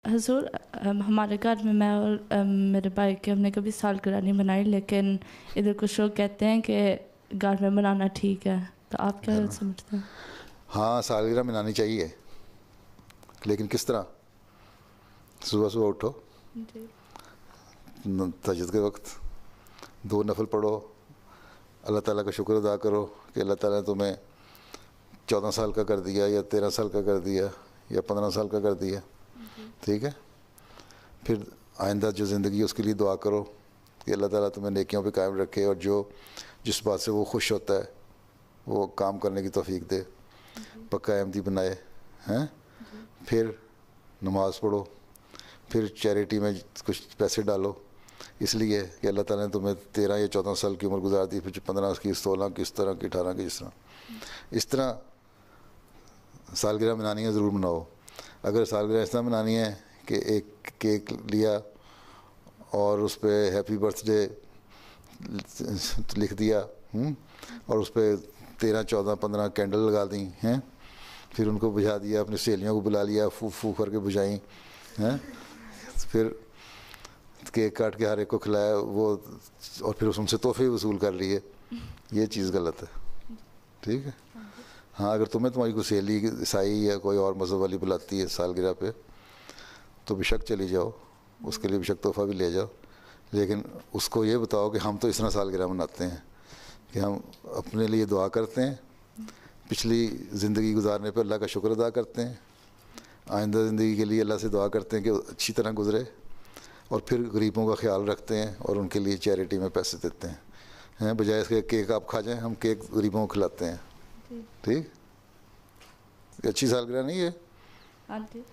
हजूर, हमारे घर में मैं और मेरे भाई के हमने कभी सालगिरह नहीं बनाई, लेकिन इधर कुछ लोग कहते हैं कि घर में बनाना ठीक है, तो आप क्या घर में, समझते हैं? हाँ सालगिरह मनानी चाहिए, लेकिन किस तरह? सुबह सुबह उठो, जी। तहज्जुद के वक्त 2 नफल पढ़ो, अल्लाह ताला का शुक्र अदा करो कि अल्लाह ताला ने तुम्हें 14 साल का कर दिया या 13 साल का कर दिया या 15 साल का कर दिया। जी। ठीक है। फिर आइंदा जो ज़िंदगी है उसके लिए दुआ करो कि अल्लाह ताला तुम्हें नेकियों पे कायम रखे और जो जिस बात से वो खुश होता है वो काम करने की तौफीक दे, जी। पक्का अहमदी बनाए हैं। जी। फिर नमाज़ पढ़ो, फिर चैरिटी में कुछ पैसे डालो, इसलिए कि अल्लाह ताला ने तुम्हें 13 या 14 साल की उम्र गुजार दी, फिर 15 की, 16 की, इस तरह की, 18 की, इस तरह सालगिरह मनानी है, ज़रूर मनाओ। अगर सालगिरह इस तरह मनानी है कि एक केक लिया और उस पर हैप्पी बर्थडे लिख दिया, और उस पर 13, 14, 15 कैंडल लगा दी हैं, फिर उनको बुझा दिया, अपनी सहेलियों को बुला लिया, फू फू करके बुझाई हैं, फिर केक काट के हर एक को खिलाया वो, और फिर उनसे तोहफे वसूल कर लिए, ये चीज़ गलत है। ठीक है। हाँ जी। हाँ, अगर तुम्हें तुम्हारी कोई सहेली ईसाई या कोई और मज़हब वाली बुलाती है सालगिरह पे, तो बेशक चली जाओ, उसके लिए बेशक तोहफ़ा भी ले जाओ, लेकिन उसको ये बताओ कि हम तो इस तरह सालगिरह मनाते हैं कि हम अपने लिए दुआ करते हैं, पिछली ज़िंदगी गुजारने पर अल्लाह का शुक्र अदा करते हैं, आइंदा ज़िंदगी के लिए अल्लाह से दुआ करते हैं कि अच्छी तरह गुजरे, और फिर गरीबों का ख्याल रखते हैं और उनके लिए चैरिटी में पैसे देते हैं बजाय इसके केक आप खा जाएं, हम केक गरीबों को खिलाते हैं। जी। ठीक, ये अच्छी सालगिरह नहीं है। हाँ जी।